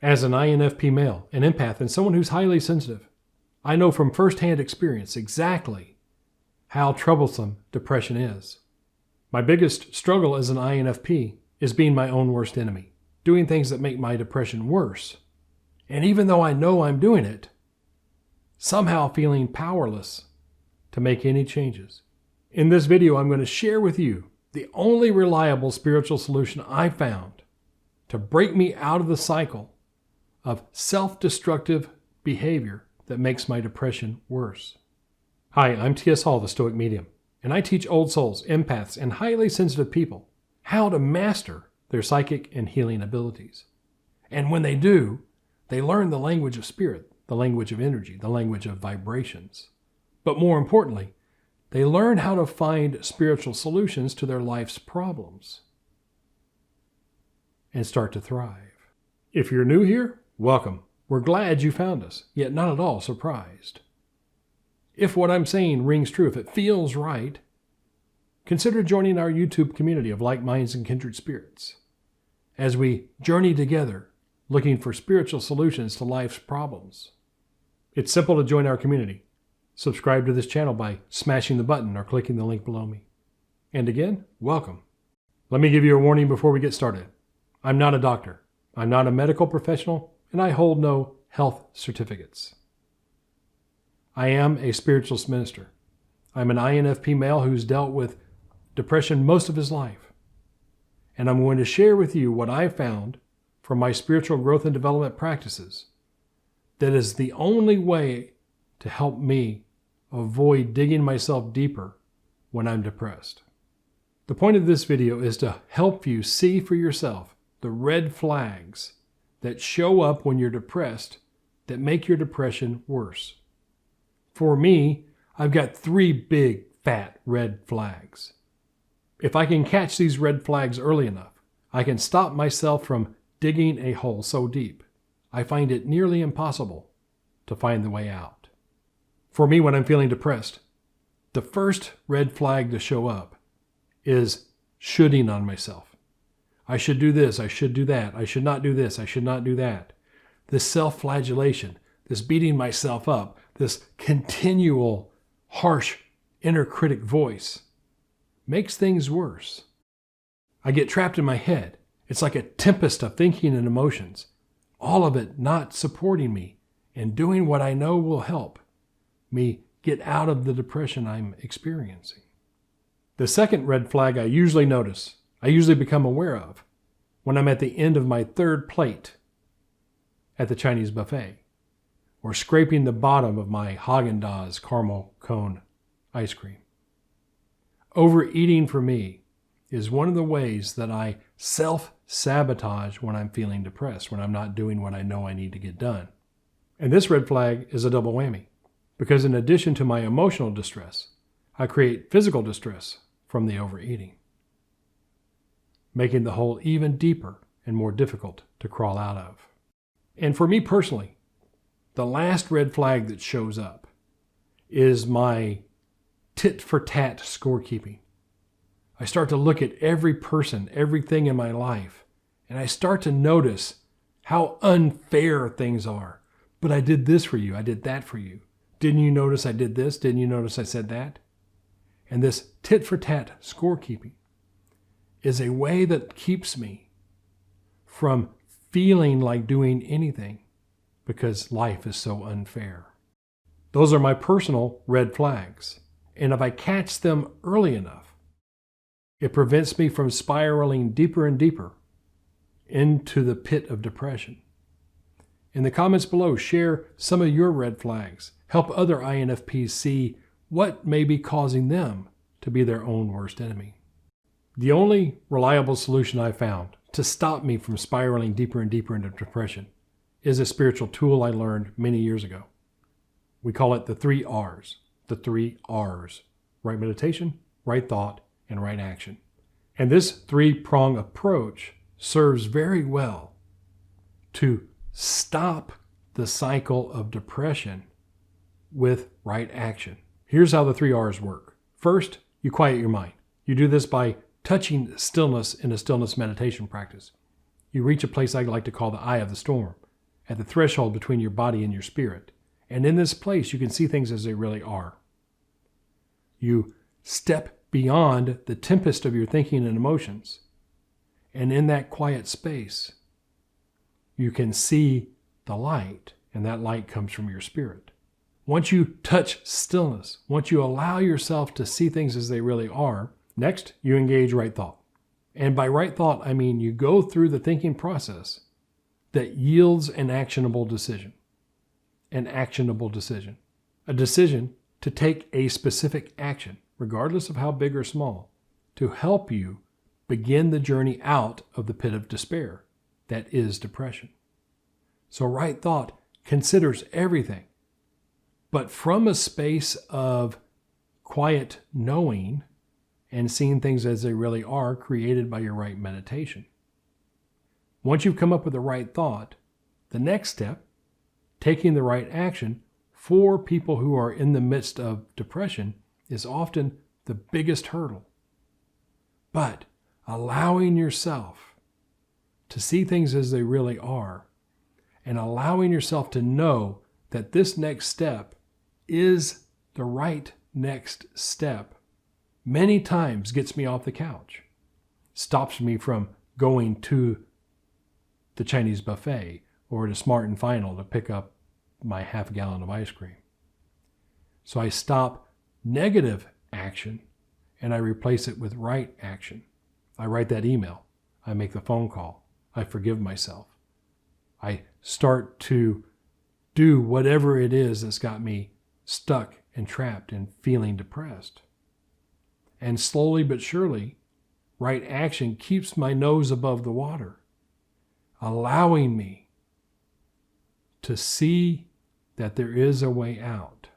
As an INFP male, an empath, and someone who's highly sensitive, I know from firsthand experience exactly how troublesome depression is. My biggest struggle as an INFP is being my own worst enemy, doing things that make my depression worse. And even though I know I'm doing it, somehow feeling powerless to make any changes. In this video, I'm going to share with you the only reliable spiritual solution I found to break me out of the cycle of self-destructive behavior that makes my depression worse. Hi, I'm T.S. Hall, the Stoic Medium, and I teach old souls, empaths, and highly sensitive people how to master their psychic and healing abilities. And when they do, they learn the language of spirit, the language of energy, the language of vibrations. But more importantly, they learn how to find spiritual solutions to their life's problems and start to thrive. If you're new here, welcome. We're glad you found us, yet not at all surprised. If what I'm saying rings true, if it feels right, consider joining our YouTube community of like minds and kindred spirits as we journey together looking for spiritual solutions to life's problems. It's simple to join our community. Subscribe to this channel by smashing the button or clicking the link below me. And again, welcome. Let me give you a warning before we get started. I'm not a doctor. I'm not a medical professional, and I hold no health certificates. I am a spiritualist minister. I'm an INFP male who's dealt with depression most of his life. And I'm going to share with you what I found from my spiritual growth and development practices that is the only way to help me avoid digging myself deeper when I'm depressed. The point of this video is to help you see for yourself the red flags that show up when you're depressed that make your depression worse. For me, I've got 3 big, fat red flags. If I can catch these red flags early enough, I can stop myself from digging a hole so deep, I find it nearly impossible to find the way out. For me, when I'm feeling depressed, the first red flag to show up is shoulding on myself. I should do this, I should do that, I should not do this, I should not do that. This self-flagellation, this beating myself up, this continual harsh inner critic voice makes things worse. I get trapped in my head. It's like a tempest of thinking and emotions, all of it not supporting me and doing what I know will help me get out of the depression I'm experiencing. The second red flag I usually notice, I usually become aware of, when I'm at the end of my 3rd plate at the Chinese buffet, or scraping the bottom of my Haagen-Dazs caramel cone ice cream. Overeating for me is one of the ways that I self-sabotage when I'm feeling depressed, when I'm not doing what I know I need to get done. And this red flag is a double whammy, because in addition to my emotional distress, I create physical distress from the overeating, making the hole even deeper and more difficult to crawl out of. And for me personally, the last red flag that shows up is my tit-for-tat scorekeeping. I start to look at every person, everything in my life, and I start to notice how unfair things are. But I did this for you, I did that for you. Didn't you notice I did this? Didn't you notice I said that? And this tit-for-tat scorekeeping is a way that keeps me from feeling like doing anything because life is so unfair. Those are my personal red flags. And if I catch them early enough, it prevents me from spiraling deeper and deeper into the pit of depression. In the comments below, share some of your red flags. Help other INFPs see what may be causing them to be their own worst enemy. The only reliable solution I found to stop me from spiraling deeper and deeper into depression is a spiritual tool I learned many years ago. We call it the 3 R's. The 3 R's. Right meditation, right thought, and right action. And this 3-prong approach serves very well to stop the cycle of depression with right action. Here's how the 3 R's work. First, you quiet your mind. You do this by touching stillness in a stillness meditation practice. You reach a place I like to call the eye of the storm, at the threshold between your body and your spirit. And in this place, you can see things as they really are. You step beyond the tempest of your thinking and emotions. And in that quiet space, you can see the light, and that light comes from your spirit. Once you touch stillness, once you allow yourself to see things as they really are, next, you engage right thought. And by right thought, I mean you go through the thinking process that yields an actionable decision. An actionable decision. A decision to take a specific action, regardless of how big or small, to help you begin the journey out of the pit of despair that is depression. So right thought considers everything, but from a space of quiet knowing and seeing things as they really are, created by your right meditation. Once you've come up with the right thought, the next step, taking the right action for people who are in the midst of depression, is often the biggest hurdle. But allowing yourself to see things as they really are, and allowing yourself to know that this next step is the right next step, many times gets me off the couch, stops me from going to the Chinese buffet or to Smart and Final to pick up my half gallon of ice cream. So I stop negative action and I replace it with right action. I write that email. I make the phone call. I forgive myself. I start to do whatever it is that's got me stuck and trapped and feeling depressed. And slowly but surely, right action keeps my nose above the water, allowing me to see that there is a way out.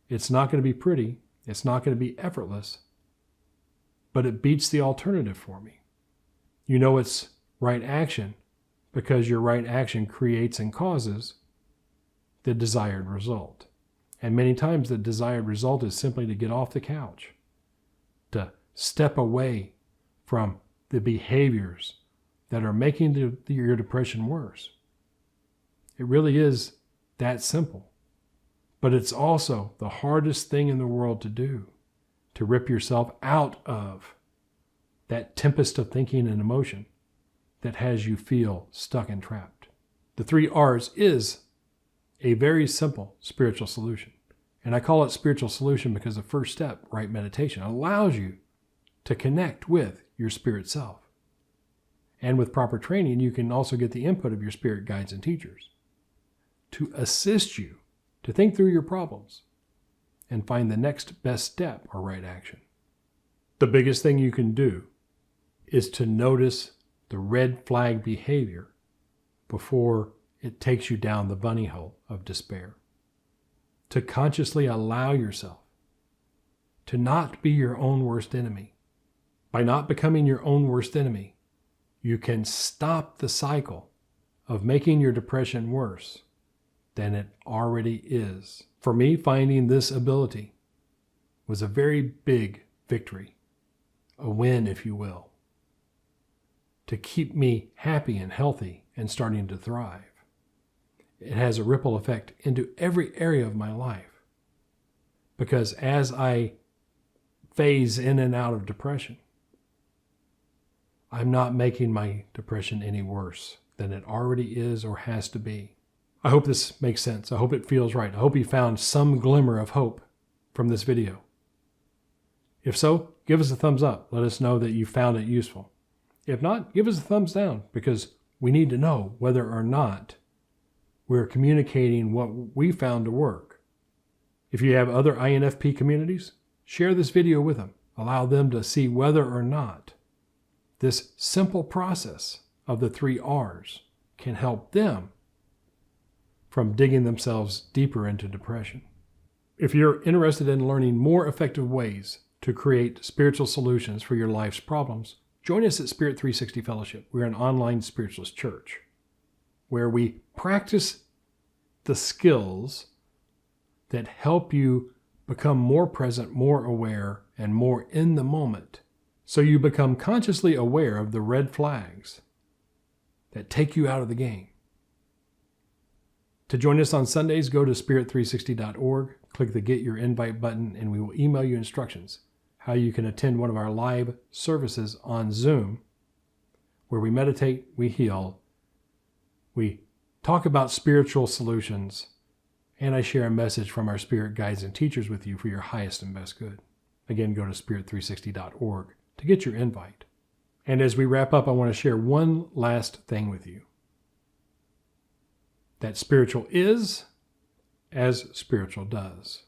It's not going to be pretty. It's not going to be effortless, but it beats the alternative for me. You know it's right action because your right action creates and causes the desired result. And many times the desired result is simply to get off the couch, to step away from the behaviors that are making your depression worse. It really is that simple. But it's also the hardest thing in the world to do, to rip yourself out of that tempest of thinking and emotion that has you feel stuck and trapped. The 3 R's is a very simple spiritual solution. And I call it spiritual solution because the first step, right meditation, allows you to connect with your spirit self. And with proper training, you can also get the input of your spirit guides and teachers to assist you to think through your problems and find the next best step or right action. The biggest thing you can do is to notice the red flag behavior before it takes you down the bunny hole of despair. To consciously allow yourself to not be your own worst enemy. By not becoming your own worst enemy, you can stop the cycle of making your depression worse than it already is. For me, finding this ability was a very big victory, a win, if you will, to keep me happy and healthy and starting to thrive. It has a ripple effect into every area of my life, because as I phase in and out of depression, I'm not making my depression any worse than it already is or has to be. I hope this makes sense. I hope it feels right. I hope you found some glimmer of hope from this video. If so, give us a thumbs up. Let us know that you found it useful. If not, give us a thumbs down, because we need to know whether or not we're communicating what we found to work. If you have other INFP communities, share this video with them. Allow them to see whether or not this simple process of the 3 R's can help them from digging themselves deeper into depression. If you're interested in learning more effective ways to create spiritual solutions for your life's problems, join us at Spirit360 Fellowship. We're an online spiritualist church where we practice the skills that help you become more present, more aware, and more in the moment, so you become consciously aware of the red flags that take you out of the game. To join us on Sundays, go to spirit360.org, click the Get Your Invite button, and we will email you instructions how you can attend one of our live services on Zoom, where we meditate, we heal, we talk about spiritual solutions, and I share a message from our spirit guides and teachers with you for your highest and best good. Again, go to spirit360.org to get your invite. And as we wrap up, I want to share one last thing with you. That spiritual is as spiritual does.